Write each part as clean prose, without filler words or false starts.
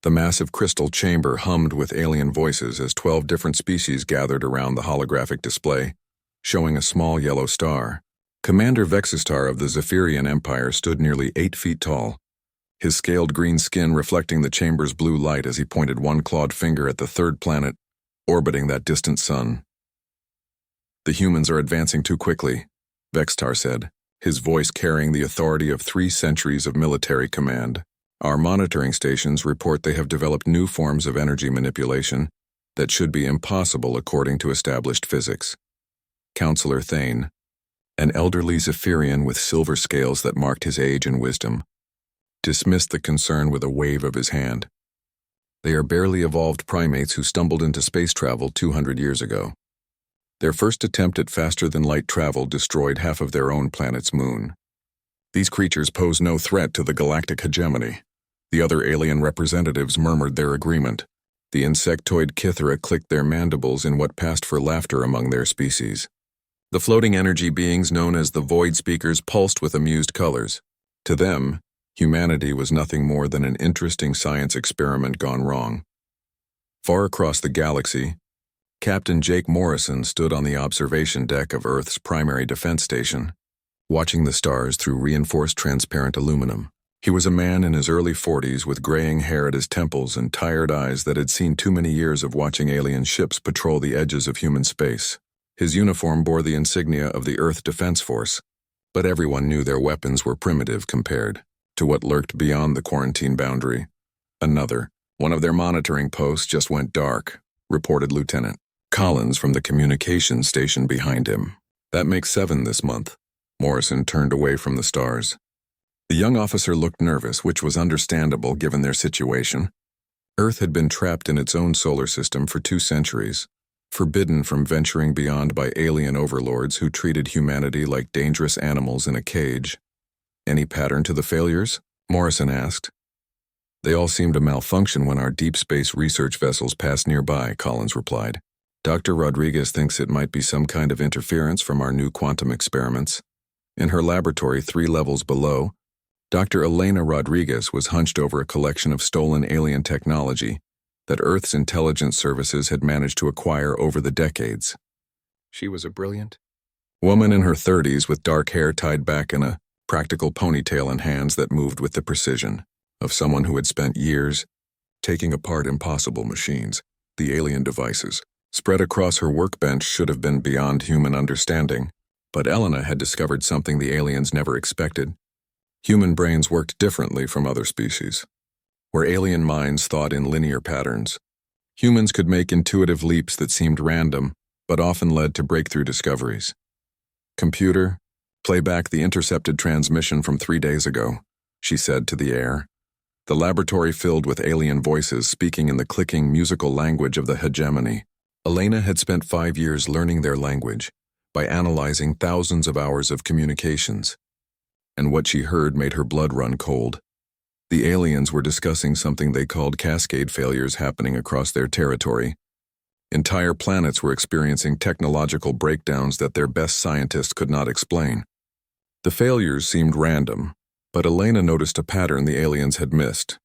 The massive crystal chamber hummed with alien voices as 12 different species gathered around the holographic display, showing a small yellow star. Commander Vexistar of the Zephyrian Empire stood nearly 8 feet tall, his scaled green skin reflecting the chamber's blue light as he pointed one clawed finger at the third planet, orbiting that distant sun. "The humans are advancing too quickly," Vexistar said, his voice carrying the authority of 3 centuries of military command. "Our monitoring stations report they have developed new forms of energy manipulation that should be impossible according to established physics." Counselor Thane, an elderly Zephyrian with silver scales that marked his age and wisdom, dismissed the concern with a wave of his hand. "They are barely evolved primates who stumbled into space travel 200 years ago. Their first attempt at faster-than-light travel destroyed half of their own planet's moon. These creatures pose no threat to the galactic hegemony." The other alien representatives murmured their agreement. The insectoid Kythera clicked their mandibles in what passed for laughter among their species. The floating energy beings known as the Void Speakers pulsed with amused colors. To them, humanity was nothing more than an interesting science experiment gone wrong. Far across the galaxy, Captain Jake Morrison stood on the observation deck of Earth's primary defense station, watching the stars through reinforced transparent aluminum. He was a man in his early 40s with graying hair at his temples and tired eyes that had seen too many years of watching alien ships patrol the edges of human space. His uniform bore the insignia of the Earth Defense Force, but everyone knew their weapons were primitive compared to what lurked beyond the quarantine boundary. One of their monitoring posts just went dark, reported Lieutenant Collins from the communications station behind him. "That makes 7 this month." Morrison turned away from the stars. The young officer looked nervous, which was understandable given their situation. Earth had been trapped in its own solar system for 2 centuries, forbidden from venturing beyond by alien overlords who treated humanity like dangerous animals in a cage. "Any pattern to the failures?" Morrison asked. "They all seem to malfunction when our deep space research vessels pass nearby," Collins replied. "Dr. Rodriguez thinks it might be some kind of interference from our new quantum experiments." In her laboratory 3 levels below, Dr. Elena Rodriguez was hunched over a collection of stolen alien technology that Earth's intelligence services had managed to acquire over the decades. She was a brilliant woman in her 30s with dark hair tied back in a practical ponytail and hands that moved with the precision of someone who had spent years taking apart impossible machines. The alien devices spread across her workbench should have been beyond human understanding, but Elena had discovered something the aliens never expected. Human brains worked differently from other species. Where alien minds thought in linear patterns, humans could make intuitive leaps that seemed random, but often led to breakthrough discoveries. "Computer, play back the intercepted transmission from 3 days ago," she said to the air. The laboratory filled with alien voices speaking in the clicking musical language of the hegemony. Elena had spent 5 years learning their language by analyzing thousands of hours of communications, and what she heard made her blood run cold. The aliens were discussing something they called cascade failures happening across their territory. Entire planets were experiencing technological breakdowns that their best scientists could not explain. The failures seemed random, but Elena noticed a pattern the aliens had missed.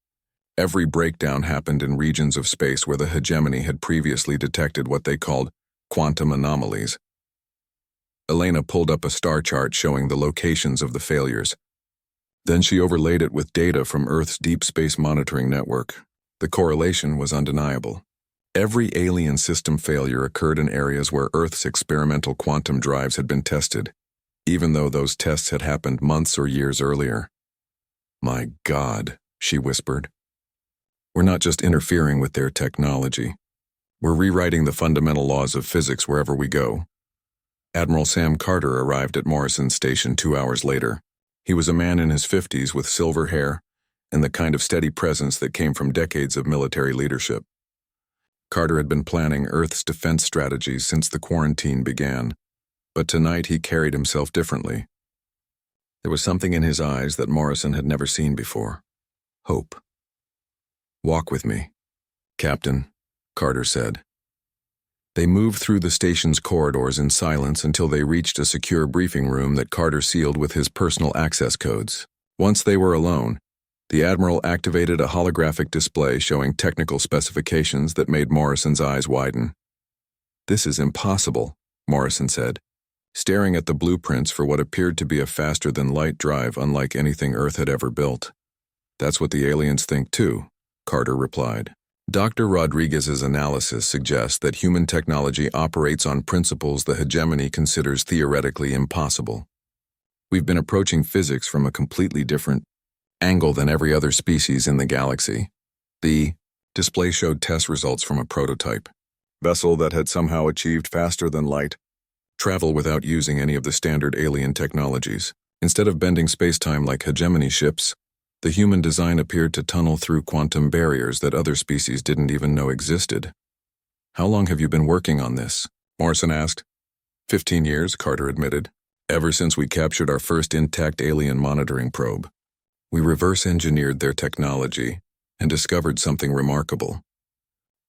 Every breakdown happened in regions of space where the hegemony had previously detected what they called quantum anomalies. Elena pulled up a star chart showing the locations of the failures. Then she overlaid it with data from Earth's deep space monitoring network. The correlation was undeniable. Every alien system failure occurred in areas where Earth's experimental quantum drives had been tested, even though those tests had happened months or years earlier. "My God," she whispered. "We're not just interfering with their technology. We're rewriting the fundamental laws of physics wherever we go." Admiral Sam Carter arrived at Morrison Station 2 hours later. He was a man in his 50s with silver hair and the kind of steady presence that came from decades of military leadership. Carter had been planning Earth's defense strategies since the quarantine began, but tonight he carried himself differently. There was something in his eyes that Morrison had never seen before. Hope. "Walk with me, Captain," Carter said. They moved through the station's corridors in silence until they reached a secure briefing room that Carter sealed with his personal access codes. Once they were alone, The Admiral activated a holographic display showing technical specifications that made Morrison's eyes widen. "This is impossible," Morrison said, staring at the blueprints for what appeared to be a faster-than-light drive unlike anything Earth had ever built. "That's what the aliens think too," Carter replied. Dr. Rodriguez's analysis suggests that human technology operates on principles the hegemony considers theoretically impossible. We've been approaching physics from a completely different angle than every other species in the galaxy. The display showed test results from a prototype vessel that had somehow achieved faster-than-light travel without using any of the standard alien technologies. Instead of bending space-time like hegemony ships, the human design appeared to tunnel through quantum barriers that other species didn't even know existed. "How long have you been working on this?" Morrison asked. 15 years, Carter admitted. "Ever since we captured our first intact alien monitoring probe. We reverse-engineered their technology and discovered something remarkable.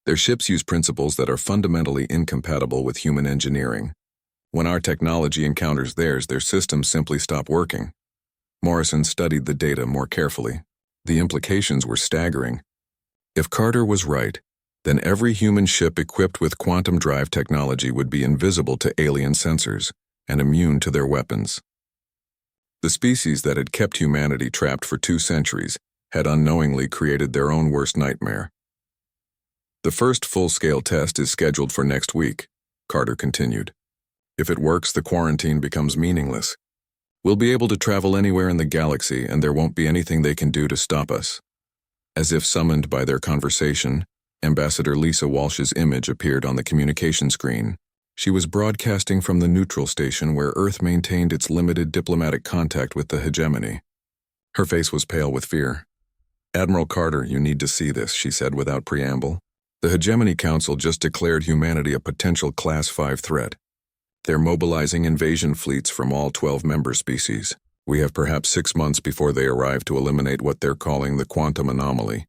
Their ships use principles that are fundamentally incompatible with human engineering. When our technology encounters theirs, their systems simply stop working." Morrison studied the data more carefully. The implications were staggering. If Carter was right, then every human ship equipped with quantum drive technology would be invisible to alien sensors and immune to their weapons. The species that had kept humanity trapped for 2 centuries had unknowingly created their own worst nightmare. "The first full-scale test is scheduled for next week," Carter continued. "If it works, the quarantine becomes meaningless. We'll be able to travel anywhere in the galaxy, and there won't be anything they can do to stop us." As if summoned by their conversation, Ambassador Lisa Walsh's image appeared on the communication screen. She was broadcasting from the neutral station where Earth maintained its limited diplomatic contact with the hegemony. Her face was pale with fear. "Admiral Carter, you need to see this," she said without preamble. "The Hegemony Council just declared humanity a potential Class 5 threat. They're mobilizing invasion fleets from all 12 member species. We have perhaps 6 months before they arrive to eliminate what they're calling the quantum anomaly."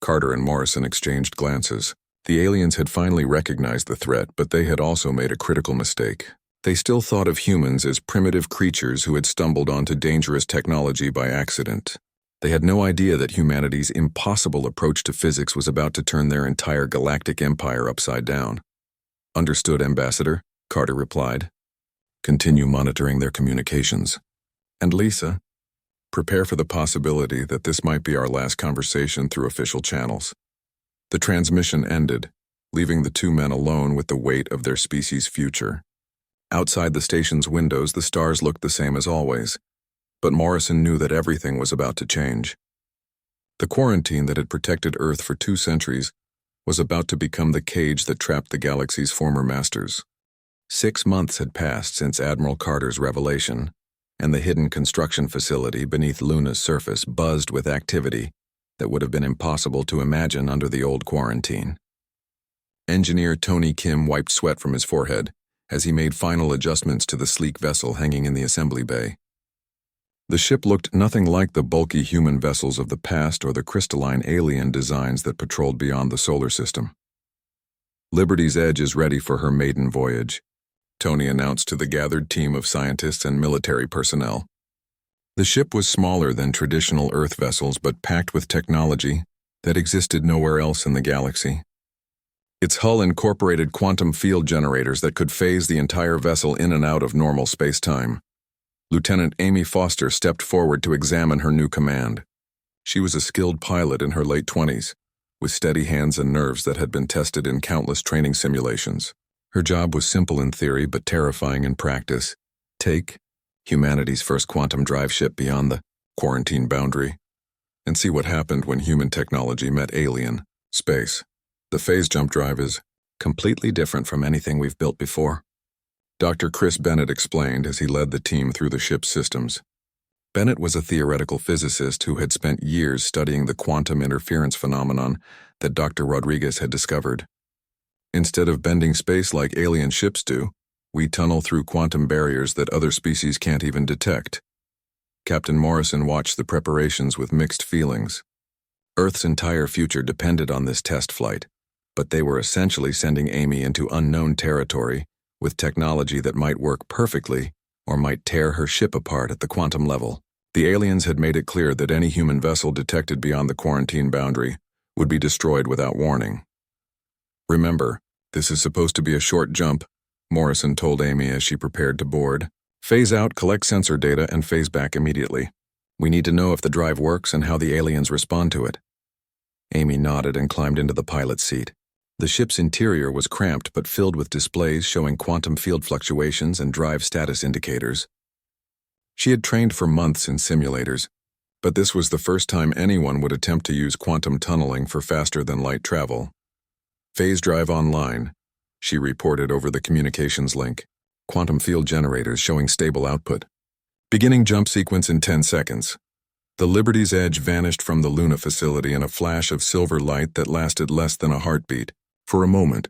Carter and Morrison exchanged glances. The aliens had finally recognized the threat, but they had also made a critical mistake. They still thought of humans as primitive creatures who had stumbled onto dangerous technology by accident. They had no idea that humanity's impossible approach to physics was about to turn their entire galactic empire upside down. "Understood, Ambassador," Carter replied. "Continue monitoring their communications. And Lisa, prepare for the possibility that this might be our last conversation through official channels." The transmission ended, leaving the 2 men alone with the weight of their species' future. Outside the station's windows, the stars looked the same as always, but Morrison knew that everything was about to change. The quarantine that had protected Earth for 2 centuries was about to become the cage that trapped the galaxy's former masters. 6 months had passed since Admiral Carter's revelation, and the hidden construction facility beneath Luna's surface buzzed with activity that would have been impossible to imagine under the old quarantine. Engineer Tony Kim wiped sweat from his forehead as he made final adjustments to the sleek vessel hanging in the assembly bay. The ship looked nothing like the bulky human vessels of the past or the crystalline alien designs that patrolled beyond the solar system. "Liberty's Edge is ready for her maiden voyage," Tony announced to the gathered team of scientists and military personnel. The ship was smaller than traditional Earth vessels but packed with technology that existed nowhere else in the galaxy. Its hull incorporated quantum field generators that could phase the entire vessel in and out of normal space-time. Lieutenant Amy Foster stepped forward to examine her new command. She was a skilled pilot in her late 20s, with steady hands and nerves that had been tested in countless training simulations. Her job was simple in theory but terrifying in practice. Take humanity's first quantum drive ship beyond the quarantine boundary, and see what happened when human technology met alien space. The phase jump drive is completely different from anything we've built before, Dr. Chris Bennett explained as he led the team through the ship's systems. Bennett was a theoretical physicist who had spent years studying the quantum interference phenomenon that Dr. Rodriguez had discovered. "Instead of bending space like alien ships do, we tunnel through quantum barriers that other species can't even detect." Captain Morrison watched the preparations with mixed feelings. Earth's entire future depended on this test flight, but they were essentially sending Amy into unknown territory with technology that might work perfectly or might tear her ship apart at the quantum level. The aliens had made it clear that any human vessel detected beyond the quarantine boundary would be destroyed without warning. "Remember, this is supposed to be a short jump," Morrison told Amy as she prepared to board. "Phase out, collect sensor data, and phase back immediately. We need to know if the drive works and how the aliens respond to it." Amy nodded and climbed into the pilot's seat. The ship's interior was cramped but filled with displays showing quantum field fluctuations and drive status indicators. She had trained for months in simulators, but this was the first time anyone would attempt to use quantum tunneling for faster-than-light travel. "Phase drive online," she reported over the communications link. "Quantum field generators showing stable output. Beginning jump sequence in 10 seconds. The Liberty's Edge vanished from the Luna facility in a flash of silver light that lasted less than a heartbeat. For a moment,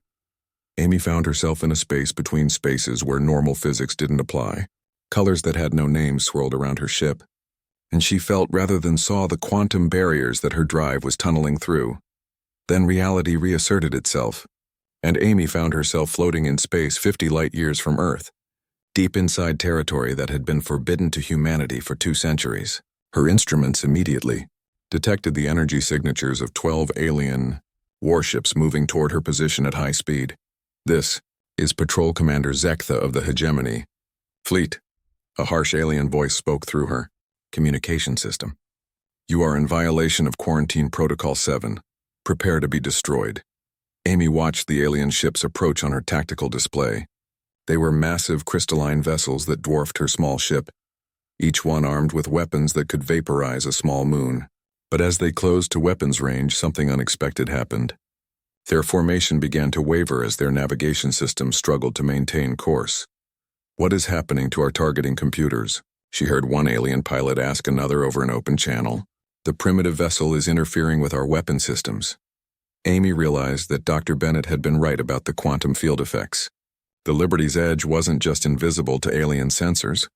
Amy found herself in a space between spaces where normal physics didn't apply. Colors that had no names swirled around her ship, and she felt rather than saw the quantum barriers that her drive was tunneling through. Then reality reasserted itself, and Amy found herself floating in space 50 light-years from Earth, deep inside territory that had been forbidden to humanity for 2 centuries. Her instruments immediately detected the energy signatures of 12 alien warships moving toward her position at high speed. "This is Patrol Commander Zektha of the Hegemony Fleet," a harsh alien voice spoke through her communication system. "You are in violation of Quarantine Protocol 7. Prepare to be destroyed." Amy watched the alien ships approach on her tactical display. They were massive crystalline vessels that dwarfed her small ship, each one armed with weapons that could vaporize a small moon. But as they closed to weapons range, something unexpected happened. Their formation began to waver as their navigation systems struggled to maintain course. "What is happening to our targeting computers?" she heard one alien pilot ask another over an open channel. "The primitive vessel is interfering with our weapon systems." Amy realized that Dr. Bennett had been right about the quantum field effects. The Liberty's Edge wasn't just invisible to alien sensors.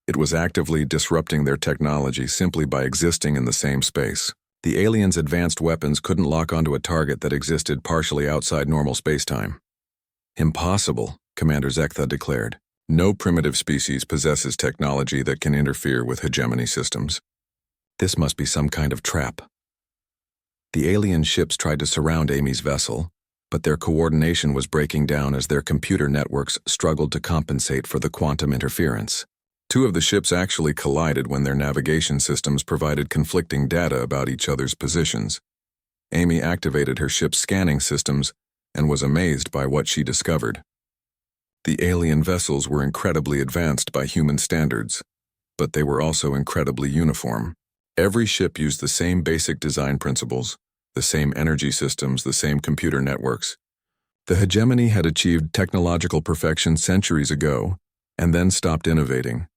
It was actively disrupting their technology simply by existing in the same space. The aliens' advanced weapons couldn't lock onto a target that existed partially outside normal spacetime. "Impossible," Commander Zektha declared. "No primitive species possesses technology that can interfere with hegemony systems. This must be some kind of trap." The alien ships tried to surround Amy's vessel, but their coordination was breaking down as their computer networks struggled to compensate for the quantum interference. 2 of the ships actually collided when their navigation systems provided conflicting data about each other's positions. Amy activated her ship's scanning systems and was amazed by what she discovered. The alien vessels were incredibly advanced by human standards, but they were also incredibly uniform. Every ship used the same basic design principles, the same energy systems, the same computer networks. The hegemony had achieved technological perfection centuries ago and then stopped innovating.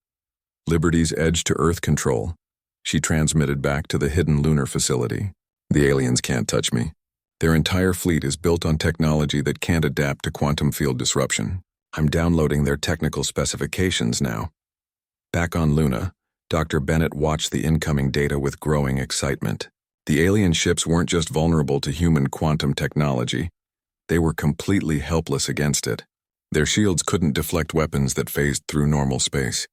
"Liberty's Edge to Earth control," she transmitted back to the hidden lunar facility. "The aliens can't touch me. Their entire fleet is built on technology that can't adapt to quantum field disruption. I'm downloading their technical specifications now." Back on Luna, Dr. Bennett watched the incoming data with growing excitement. The alien ships weren't just vulnerable to human quantum technology. They were completely helpless against it. Their shields couldn't deflect weapons that phased through normal space.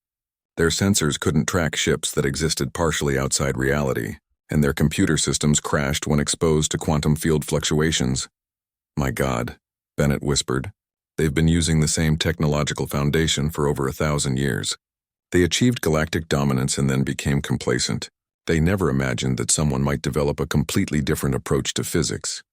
Their sensors couldn't track ships that existed partially outside reality, and their computer systems crashed when exposed to quantum field fluctuations. "My God," Bennett whispered. "They've been using the same technological foundation for over 1,000 years. They achieved galactic dominance and then became complacent. They never imagined that someone might develop a completely different approach to physics."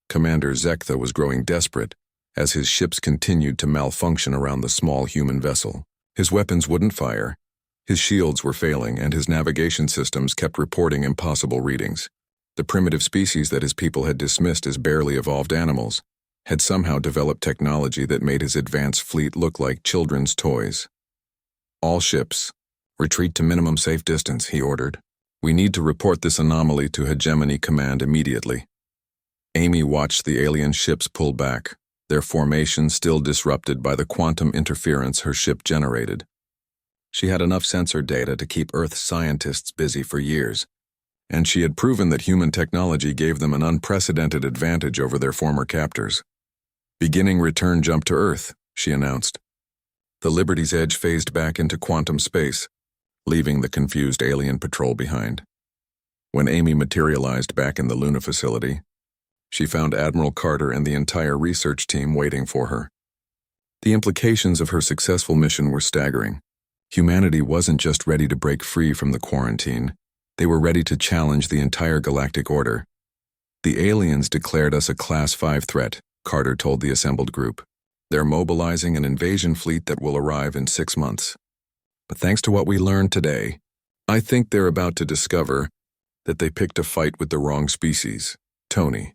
Commander Zektha was growing desperate as his ships continued to malfunction around the small human vessel. His weapons wouldn't fire, his shields were failing, and his navigation systems kept reporting impossible readings. The primitive species that his people had dismissed as barely evolved animals had somehow developed technology that made his advanced fleet look like children's toys. "All ships, retreat to minimum safe distance," he ordered. "We need to report this anomaly to Hegemony Command immediately." Amy watched the alien ships pull back, their formation still disrupted by the quantum interference her ship generated. She had enough sensor data to keep Earth scientists busy for years, and she had proven that human technology gave them an unprecedented advantage over their former captors. "Beginning return jump to Earth," she announced. The Liberty's Edge phased back into quantum space, leaving the confused alien patrol behind. When Amy materialized back in the Luna facility, she found Admiral Carter and the entire research team waiting for her. The implications of her successful mission were staggering. Humanity wasn't just ready to break free from the quarantine, they were ready to challenge the entire galactic order. The aliens declared us a Class 5 threat, Carter told the assembled group. They're mobilizing an invasion fleet that will arrive in 6 months. But thanks to what we learned today, I think they're about to discover that they picked a fight with the wrong species, Tony.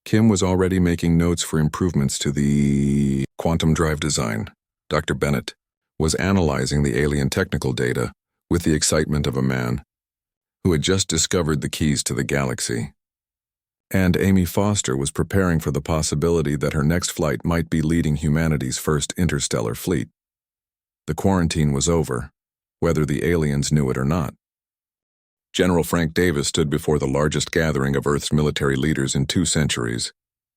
Kim was already making notes for improvements to the quantum drive design. Dr. Bennett was analyzing the alien technical data with the excitement of a man who had just discovered the keys to the galaxy. And Amy Foster was preparing for the possibility that her next flight might be leading humanity's first interstellar fleet. The quarantine was over, whether the aliens knew it or not. General Frank Davis stood before the largest gathering of Earth's military leaders in 2 centuries,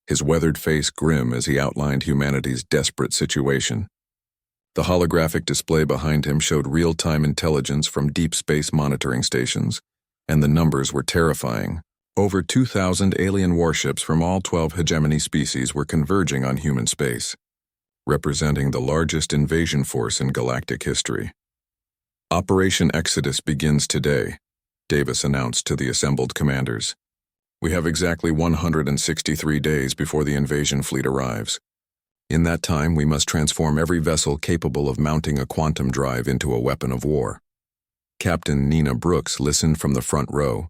his weathered face grim as he outlined humanity's desperate situation. The holographic display behind him showed real-time intelligence from deep space monitoring stations, and the numbers were terrifying. Over 2,000 alien warships from all 12 hegemony species were converging on human space, representing the largest invasion force in galactic history. Operation Exodus begins today, Davis announced to the assembled commanders. We have exactly 163 days before the invasion fleet arrives. In that time, we must transform every vessel capable of mounting a quantum drive into a weapon of war. Captain Nina Brooks listened from the front row,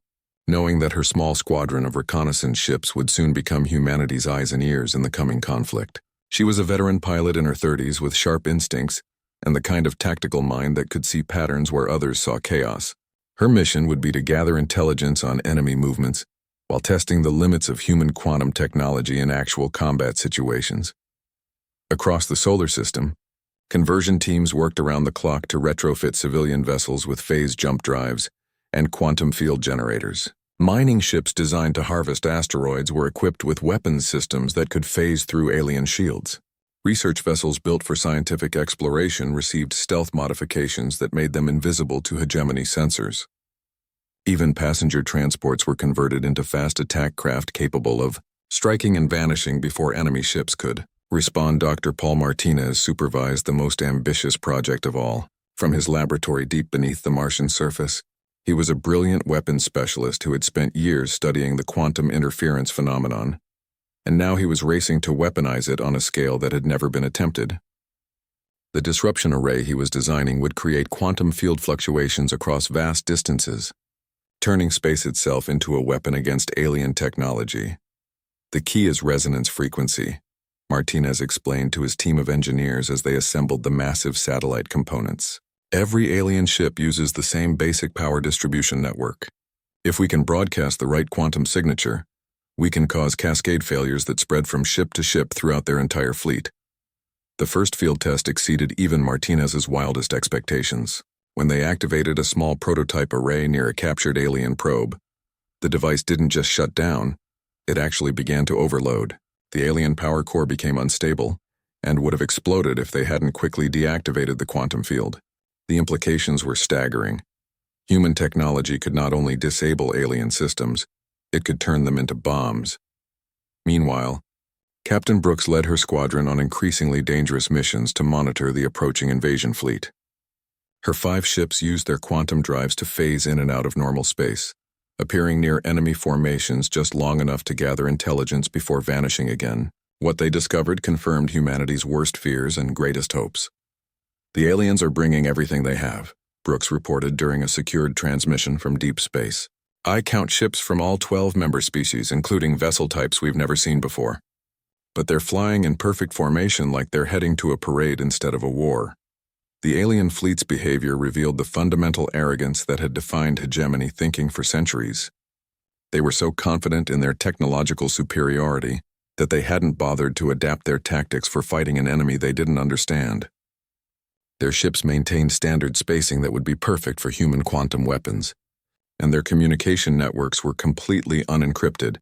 knowing that her small squadron of reconnaissance ships would soon become humanity's eyes and ears in the coming conflict. She was a veteran pilot in her 30s with sharp instincts and the kind of tactical mind that could see patterns where others saw chaos. Her mission would be to gather intelligence on enemy movements while testing the limits of human quantum technology in actual combat situations. Across the solar system, conversion teams worked around the clock to retrofit civilian vessels with phase jump drives and quantum field generators. Mining ships designed to harvest asteroids were equipped with weapons systems that could phase through alien shields. Research vessels built for scientific exploration received stealth modifications that made them invisible to hegemony sensors. Even passenger transports were converted into fast attack craft capable of striking and vanishing before enemy ships could respond. Dr. Paul Martinez supervised the most ambitious project of all. From his laboratory deep beneath the Martian surface, he was a brilliant weapons specialist who had spent years studying the quantum interference phenomenon, and now he was racing to weaponize it on a scale that had never been attempted. The disruption array he was designing would create quantum field fluctuations across vast distances, turning space itself into a weapon against alien technology. The key is resonance frequency, Martinez explained to his team of engineers as they assembled the massive satellite components. Every alien ship uses the same basic power distribution network. If we can broadcast the right quantum signature, we can cause cascade failures that spread from ship to ship throughout their entire fleet. The first field test exceeded even Martinez's wildest expectations. When they activated a small prototype array near a captured alien probe, the device didn't just shut down, it actually began to overload. The alien power core became unstable and would have exploded if they hadn't quickly deactivated the quantum field. The implications were staggering. Human technology could not only disable alien systems, it could turn them into bombs. Meanwhile, Captain Brooks led her squadron on increasingly dangerous missions to monitor the approaching invasion fleet. Her 5 ships used their quantum drives to phase in and out of normal space, appearing near enemy formations just long enough to gather intelligence before vanishing again. What they discovered confirmed humanity's worst fears and greatest hopes. The aliens are bringing everything they have, Brooks reported during a secured transmission from deep space. I count ships from all 12 member species, including vessel types we've never seen before. But they're flying in perfect formation like they're heading to a parade instead of a war. The alien fleet's behavior revealed the fundamental arrogance that had defined hegemony thinking for centuries. They were so confident in their technological superiority that they hadn't bothered to adapt their tactics for fighting an enemy they didn't understand. Their ships maintained standard spacing that would be perfect for human quantum weapons, and their communication networks were completely unencrypted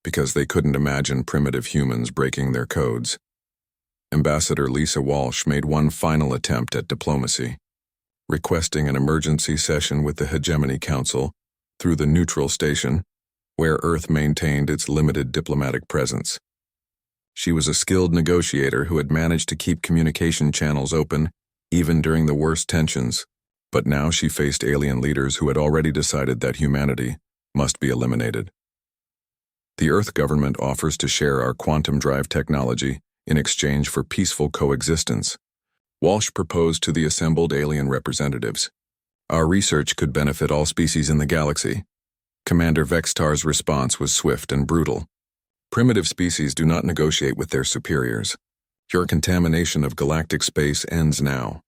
because they couldn't imagine primitive humans breaking their codes. Ambassador Lisa Walsh made one final attempt at diplomacy. requesting an emergency session with the Hegemony Council through the neutral station, where Earth maintained its limited diplomatic presence. She was a skilled negotiator who had managed to keep communication channels open even during the worst tensions, but now she faced alien leaders who had already decided that humanity must be eliminated. The Earth government offers to share our quantum drive technology in exchange for peaceful coexistence, Walsh proposed to the assembled alien representatives. Our research could benefit all species in the galaxy. Commander Vextar's response was swift and brutal. Primitive species do not negotiate with their superiors. Your contamination of galactic space ends now.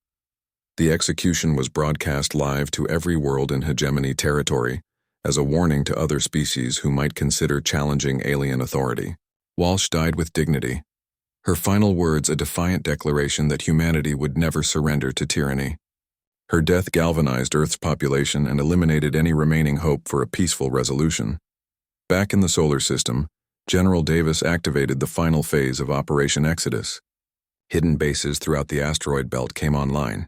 The execution was broadcast live to every world in hegemony territory as a warning to other species who might consider challenging alien authority. Walsh died with dignity. Her final words a defiant declaration that humanity would never surrender to tyranny. Her death galvanized Earth's population and eliminated any remaining hope for a peaceful resolution. Back in the solar system, General Davis activated the final phase of Operation Exodus. Hidden bases throughout the asteroid belt came online,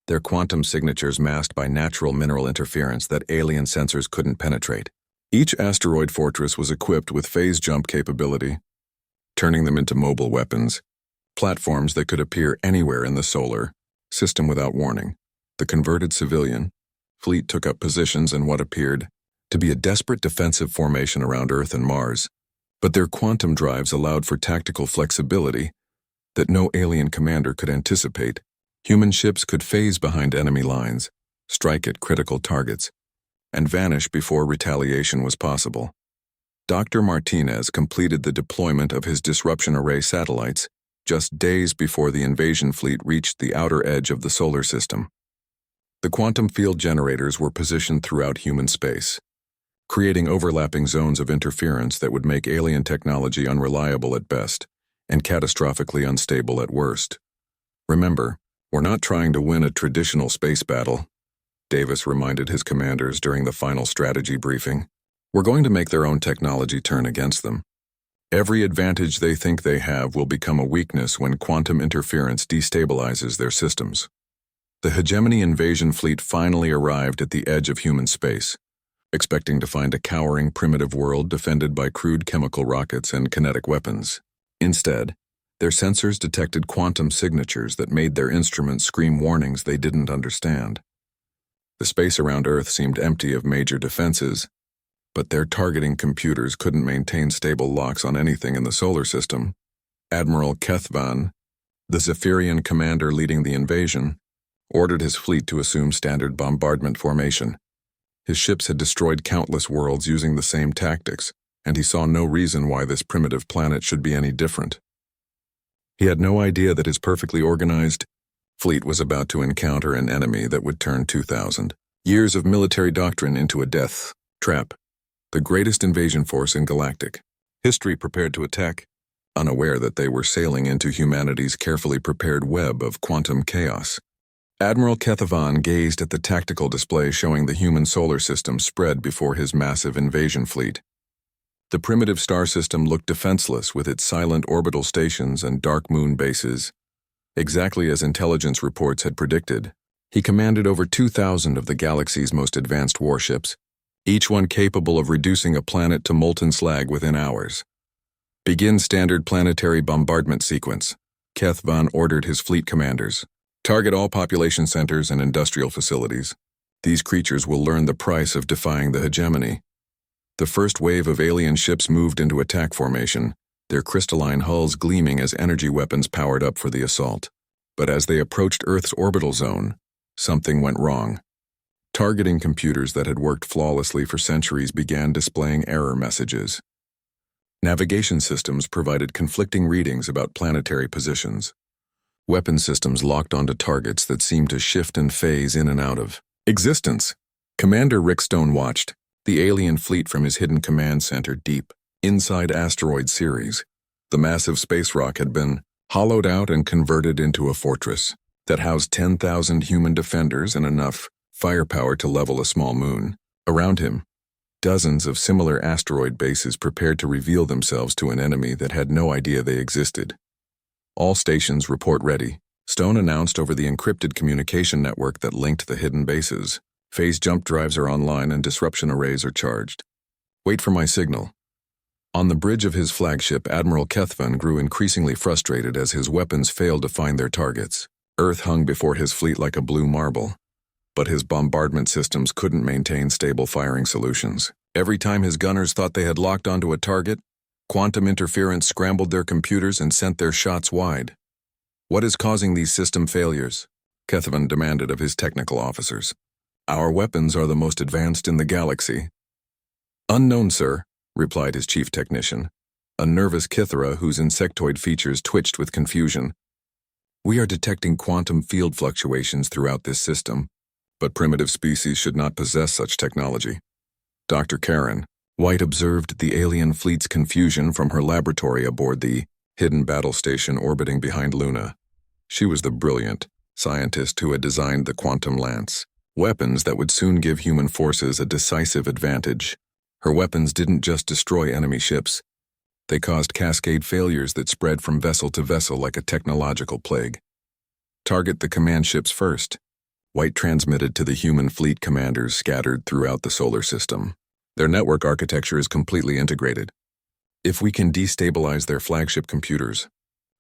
their quantum signatures masked by natural mineral interference that alien sensors couldn't penetrate. Each asteroid fortress was equipped with phase jump capability, turning them into mobile weapons, platforms that could appear anywhere in the solar system without warning. The converted civilian fleet took up positions in what appeared to be a desperate defensive formation around Earth and Mars, but their quantum drives allowed for tactical flexibility that no alien commander could anticipate. Human ships could phase behind enemy lines, strike at critical targets, and vanish before retaliation was possible. Dr. Martinez completed the deployment of his disruption array satellites just days before the invasion fleet reached the outer edge of the solar system. The quantum field generators were positioned throughout human space, creating overlapping zones of interference that would make alien technology unreliable at best and catastrophically unstable at worst. Remember, we're not trying to win a traditional space battle, Davis reminded his commanders during the final strategy briefing. We're going to make their own technology turn against them. Every advantage they think they have will become a weakness when quantum interference destabilizes their systems. The Hegemony invasion fleet finally arrived at the edge of human space, expecting to find a cowering primitive world defended by crude chemical rockets and kinetic weapons. Instead, their sensors detected quantum signatures that made their instruments scream warnings they didn't understand. The space around Earth seemed empty of major defenses, but their targeting computers couldn't maintain stable locks on anything in the solar system. Admiral Kethvan, the Zephyrian commander leading the invasion, ordered his fleet to assume standard bombardment formation. His ships had destroyed countless worlds using the same tactics, and he saw no reason why this primitive planet should be any different. He had no idea that his perfectly organized fleet was about to encounter an enemy that would turn 2,000 years of military doctrine into a death trap, the greatest invasion force in galactic history prepared to attack, unaware that they were sailing into humanity's carefully prepared web of quantum chaos. Admiral Kethavan gazed at the tactical display showing the human solar system spread before his massive invasion fleet. The primitive star system looked defenseless with its silent orbital stations and dark moon bases, exactly as intelligence reports had predicted. He commanded over 2,000 of the galaxy's most advanced warships, each one capable of reducing a planet to molten slag within hours. Begin standard planetary bombardment sequence, Kethvan ordered his fleet commanders. Target all population centers and industrial facilities. These creatures will learn the price of defying the hegemony. The first wave of alien ships moved into attack formation, their crystalline hulls gleaming as energy weapons powered up for the assault. But as they approached Earth's orbital zone, something went wrong. Targeting computers that had worked flawlessly for centuries began displaying error messages. Navigation systems provided conflicting readings about planetary positions. Weapon systems locked onto targets that seemed to shift and phase in and out of existence. Commander Rick Stone watched the alien fleet from his hidden command center deep inside asteroid Ceres. The massive space rock had been hollowed out and converted into a fortress that housed 10,000 human defenders and enough firepower to level a small moon. Around him, dozens of similar asteroid bases prepared to reveal themselves to an enemy that had no idea they existed. All stations report ready, Stone announced over the encrypted communication network that linked the hidden bases. Phase jump drives are online and disruption arrays are charged. Wait for my signal. On the bridge of his flagship, Admiral Kethvan grew increasingly frustrated as his weapons failed to find their targets. Earth hung before his fleet like a blue marble, but his bombardment systems couldn't maintain stable firing solutions. Every time his gunners thought they had locked onto a target, quantum interference scrambled their computers and sent their shots wide. What is causing these system failures? Kethvan demanded of his technical officers. Our weapons are the most advanced in the galaxy. Unknown, sir, replied his chief technician, a nervous Kithara whose insectoid features twitched with confusion. We are detecting quantum field fluctuations throughout this system, but primitive species should not possess such technology. Dr. Karen White observed the alien fleet's confusion from her laboratory aboard the hidden battle station orbiting behind Luna. She was the brilliant scientist who had designed the quantum lance, weapons that would soon give human forces a decisive advantage. Her weapons didn't just destroy enemy ships. They caused cascade failures that spread from vessel to vessel like a technological plague. Target the command ships first, White transmitted to the human fleet commanders scattered throughout the solar system. Their network architecture is completely integrated. If we can destabilize their flagship computers,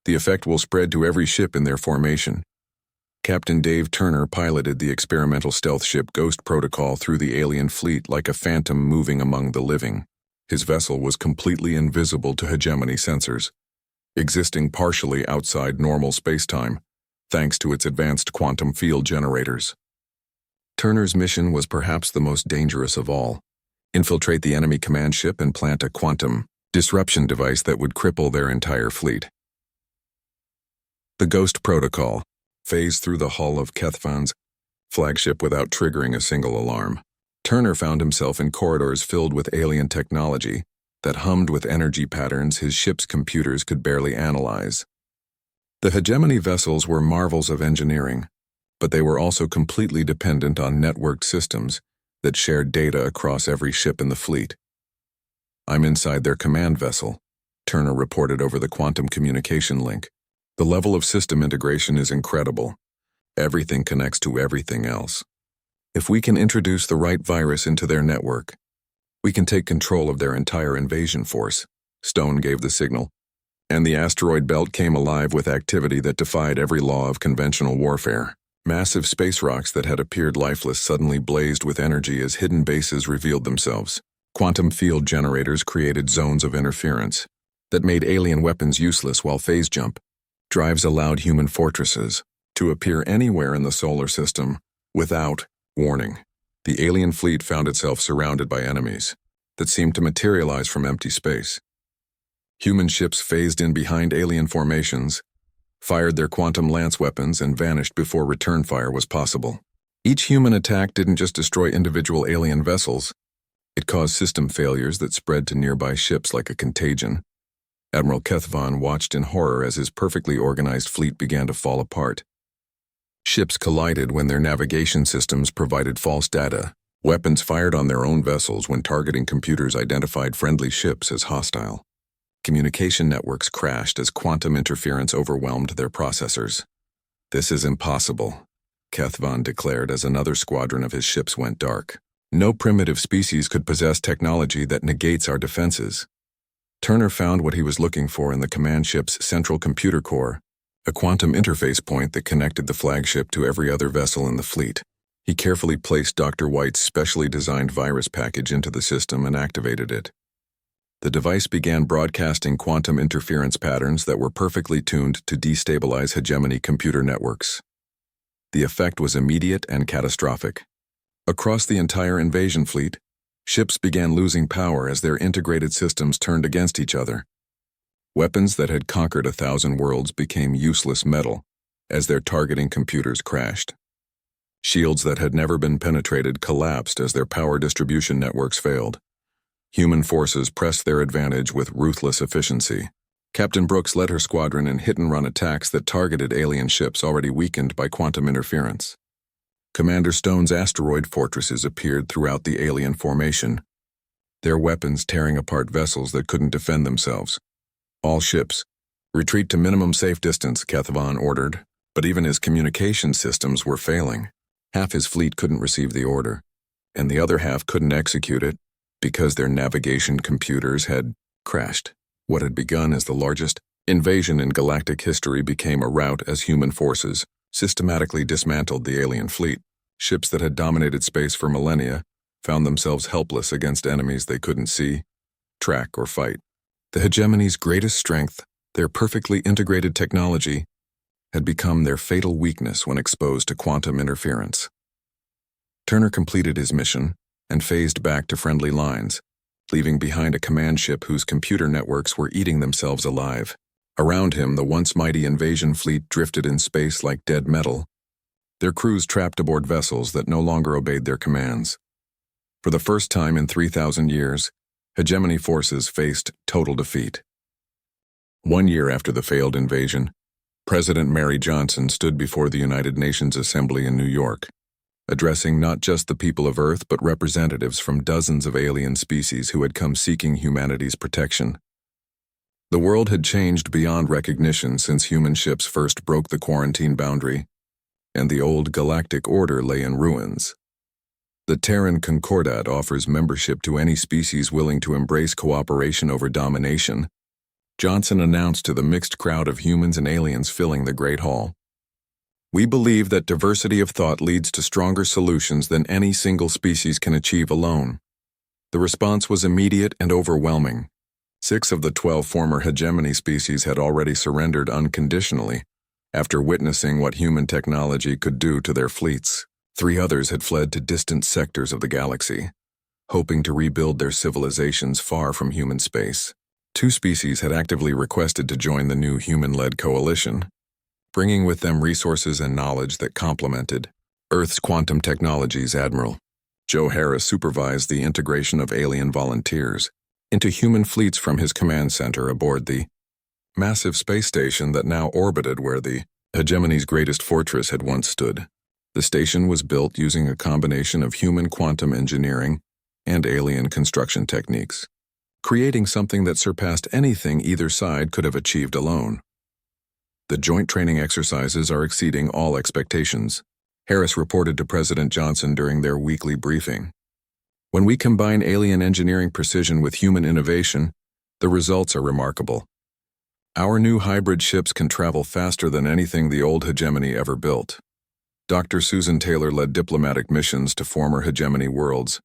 the effect will spread to every ship in their formation. Captain Dave Turner piloted the experimental stealth ship Ghost Protocol through the alien fleet like a phantom moving among the living. His vessel was completely invisible to hegemony sensors, existing partially outside normal spacetime, thanks to its advanced quantum field generators. Turner's mission was perhaps the most dangerous of all: infiltrate the enemy command ship and plant a quantum disruption device that would cripple their entire fleet. The Ghost Protocol phased through the hull of Kethvan's flagship without triggering a single alarm. Turner found himself in corridors filled with alien technology that hummed with energy patterns his ship's computers could barely analyze. The hegemony vessels were marvels of engineering, but they were also completely dependent on networked systems that shared data across every ship in the fleet. I'm inside their command vessel, Turner reported over the quantum communication link. The level of system integration is incredible. Everything connects to everything else. If we can introduce the right virus into their network, we can take control of their entire invasion force. Stone gave the signal, and the asteroid belt came alive with activity that defied every law of conventional warfare. Massive space rocks that had appeared lifeless suddenly blazed with energy as hidden bases revealed themselves. Quantum field generators created zones of interference that made alien weapons useless, while phase jump drives allowed human fortresses to appear anywhere in the solar system without warning. The alien fleet found itself surrounded by enemies that seemed to materialize from empty space. Human ships phased in behind alien formations, fired their quantum lance weapons, and vanished before return fire was possible. Each human attack didn't just destroy individual alien vessels, it caused system failures that spread to nearby ships like a contagion. Admiral Kethvan watched in horror as his perfectly organized fleet began to fall apart. Ships collided when their navigation systems provided false data. Weapons fired on their own vessels when targeting computers identified friendly ships as hostile. Communication networks crashed as quantum interference overwhelmed their processors. This is impossible, Kethvan declared as another squadron of his ships went dark. No primitive species could possess technology that negates our defenses. Turner found what he was looking for in the command ship's central computer core, a quantum interface point that connected the flagship to every other vessel in the fleet. He carefully placed Dr. White's specially designed virus package into the system and activated it. The device began broadcasting quantum interference patterns that were perfectly tuned to destabilize hegemony computer networks. The effect was immediate and catastrophic. Across the entire invasion fleet, ships began losing power as their integrated systems turned against each other. Weapons that had conquered 1,000 worlds became useless metal as their targeting computers crashed. Shields that had never been penetrated collapsed as their power distribution networks failed. Human forces pressed their advantage with ruthless efficiency. Captain Brooks led her squadron in hit-and-run attacks that targeted alien ships already weakened by quantum interference. Commander Stone's asteroid fortresses appeared throughout the alien formation, their weapons tearing apart vessels that couldn't defend themselves. All ships, retreat to minimum safe distance, Kethvan ordered, But even his communication systems were failing. Half his fleet couldn't receive the order, and the other half couldn't execute it because their navigation computers had crashed. What had begun as the largest invasion in galactic history became a rout as human forces systematically dismantled the alien fleet. Ships that had dominated space for millennia found themselves helpless against enemies they couldn't see, track, or fight. The hegemony's greatest strength, their perfectly integrated technology, had become their fatal weakness when exposed to quantum interference. Turner completed his mission and phased back to friendly lines, leaving behind a command ship whose computer networks were eating themselves alive. Around him, the once mighty invasion fleet drifted in space like dead metal, their crews trapped aboard vessels that no longer obeyed their commands. For the first time in 3,000 years, hegemony forces faced total defeat. 1 year after the failed invasion, President Mary Johnson stood before the United Nations Assembly in New York, addressing not just the people of Earth but representatives from dozens of alien species who had come seeking humanity's protection. The world had changed beyond recognition since human ships first broke the quarantine boundary, and the old galactic order lay in ruins. The Terran Concordat offers membership to any species willing to embrace cooperation over domination, Johnson announced to the mixed crowd of humans and aliens filling the Great Hall. We believe that diversity of thought leads to stronger solutions than any single species can achieve alone. The response was immediate and overwhelming. 6 of the 12 former hegemony species had already surrendered unconditionally after witnessing what human technology could do to their fleets. 3 others had fled to distant sectors of the galaxy, hoping to rebuild their civilizations far from human space. 2 species had actively requested to join the new human-led coalition, bringing with them resources and knowledge that complemented Earth's quantum technologies. Admiral Joe Harris supervised the integration of alien volunteers into human fleets from his command center aboard the massive space station that now orbited where the hegemony's greatest fortress had once stood. The station was built using a combination of human quantum engineering and alien construction techniques, creating something that surpassed anything either side could have achieved alone. The joint training exercises are exceeding all expectations, Harris reported to President Johnson during their weekly briefing. When we combine alien engineering precision with human innovation, the results are remarkable. Our new hybrid ships can travel faster than anything the old hegemony ever built. Dr. Susan Taylor led diplomatic missions to former hegemony worlds,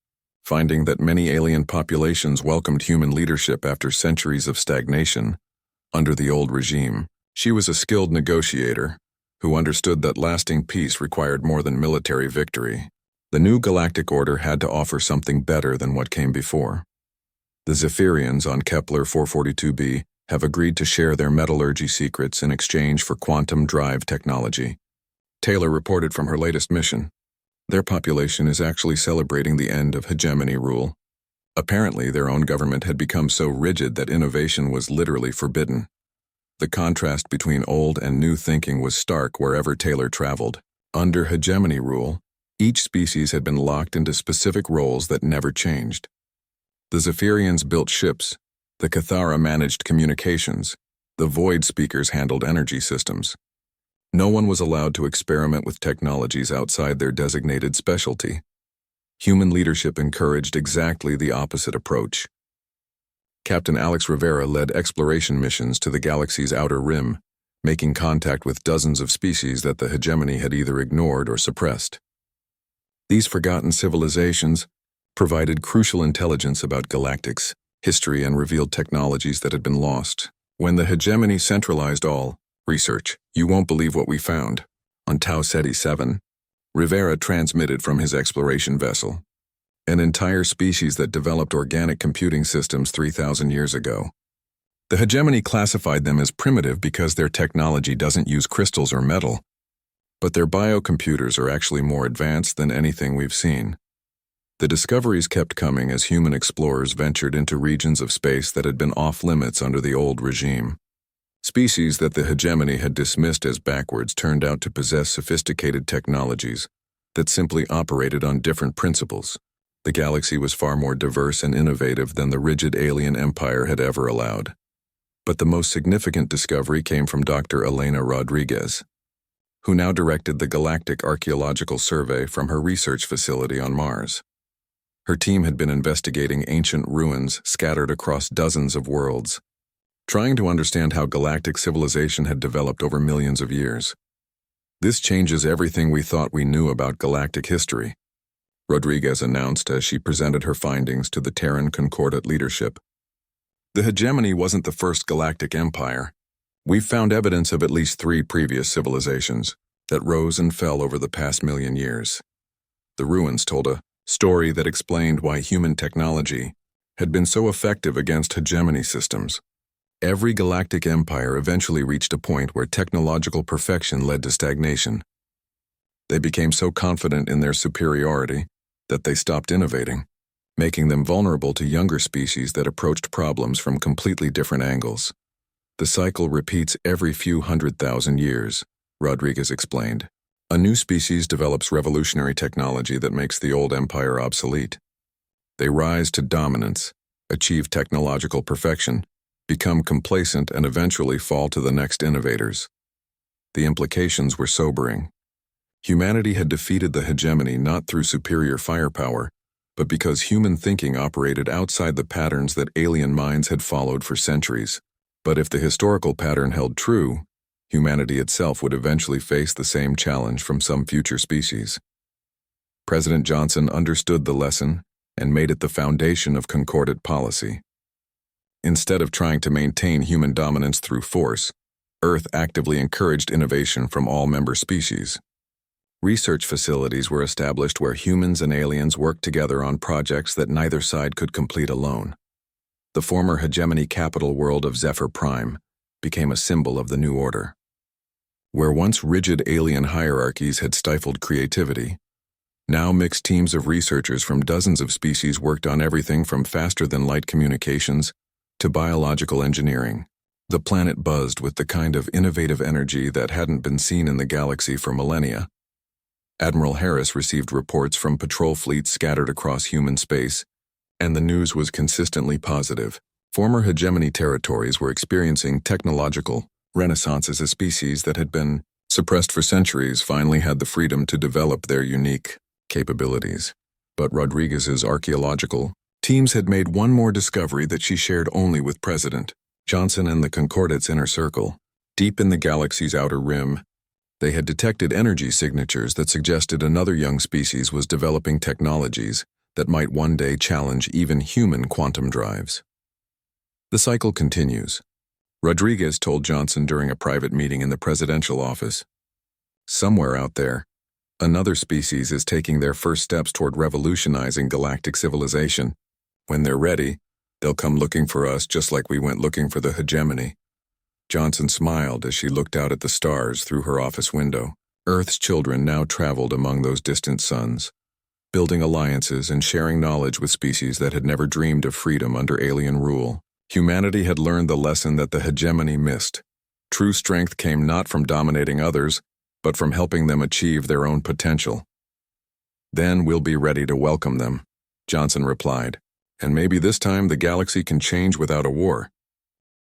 finding that many alien populations welcomed human leadership after centuries of stagnation under the old regime. She was a skilled negotiator who understood that lasting peace required more than military victory. The new galactic order had to offer something better than what came before. The Zephyrians on Kepler 442b have agreed to share their metallurgy secrets in exchange for quantum drive technology. Taylor reported from her latest mission. Their population is actually celebrating the end of hegemony rule. Apparently, their own government had become so rigid that innovation was literally forbidden. The contrast between old and new thinking was stark wherever Taylor traveled. Under hegemony rule, each species had been locked into specific roles that never changed. The Zephyrians built ships, the Cathara managed communications, the Void Speakers handled energy systems. No one was allowed to experiment with technologies outside their designated specialty. Human leadership encouraged exactly the opposite approach. Captain Alex Rivera led exploration missions to the galaxy's outer rim, making contact with dozens of species that the hegemony had either ignored or suppressed. These forgotten civilizations provided crucial intelligence about galactics, history, and revealed technologies that had been lost. When the hegemony centralized all research, you won't believe what we found. On Tau Ceti 7, Rivera transmitted from his exploration vessel an entire species that developed organic computing systems 3,000 years ago. The hegemony classified them as primitive because their technology doesn't use crystals or metal, but their biocomputers are actually more advanced than anything we've seen. The discoveries kept coming as human explorers ventured into regions of space that had been off-limits under the old regime. Species that the hegemony had dismissed as backwards turned out to possess sophisticated technologies that simply operated on different principles. The galaxy was far more diverse and innovative than the rigid alien empire had ever allowed. But the most significant discovery came from Dr. Elena Rodriguez, who now directed the Galactic Archaeological Survey from her research facility on Mars. Her team had been investigating ancient ruins scattered across dozens of worlds, trying to understand how galactic civilization had developed over millions of years. "This changes everything we thought we knew about galactic history," Rodriguez announced as she presented her findings to the Terran Concordat leadership. "The hegemony wasn't the first galactic empire. We've found evidence of at least 3 previous civilizations that rose and fell over the past million years." The ruins told a story that explained why human technology had been so effective against hegemony systems. Every galactic empire eventually reached a point where technological perfection led to stagnation. They became so confident in their superiority that they stopped innovating, making them vulnerable to younger species that approached problems from completely different angles. "The cycle repeats every few 100,000 years," Rodriguez explained. "A new species develops revolutionary technology that makes the old empire obsolete. They rise to dominance, achieve technological perfection, become complacent, and eventually fall to the next innovators." The implications were sobering. Humanity had defeated the hegemony not through superior firepower, but because human thinking operated outside the patterns that alien minds had followed for centuries. But if the historical pattern held true, humanity itself would eventually face the same challenge from some future species. President Johnson understood the lesson and made it the foundation of Concordat policy. Instead of trying to maintain human dominance through force, Earth actively encouraged innovation from all member species. Research facilities were established where humans and aliens worked together on projects that neither side could complete alone. The former hegemony capital world of Zephyr Prime became a symbol of the new order. Where once rigid alien hierarchies had stifled creativity, now mixed teams of researchers from dozens of species worked on everything from faster-than-light communications to biological engineering. The planet buzzed with the kind of innovative energy that hadn't been seen in the galaxy for millennia. Admiral Harris received reports from patrol fleets scattered across human space, and the news was consistently positive. Former hegemony territories were experiencing technological renaissances as species that had been suppressed for centuries finally had the freedom to develop their unique capabilities. But Rodriguez's archaeological teams had made one more discovery that she shared only with President Johnson and the Concordat's inner circle. Deep in the galaxy's outer rim, they had detected energy signatures that suggested another young species was developing technologies that might one day challenge even human quantum drives. The cycle continues, Rodriguez told Johnson during a private meeting in the presidential office. "Somewhere out there, another species is taking their first steps toward revolutionizing galactic civilization. When they're ready, they'll come looking for us just like we went looking for the hegemony." Johnson smiled as she looked out at the stars through her office window. Earth's children now traveled among those distant suns, building alliances and sharing knowledge with species that had never dreamed of freedom under alien rule. Humanity had learned the lesson that the hegemony missed. True strength came not from dominating others, but from helping them achieve their own potential. "Then we'll be ready to welcome them," Johnson replied. "And maybe this time the galaxy can change without a war."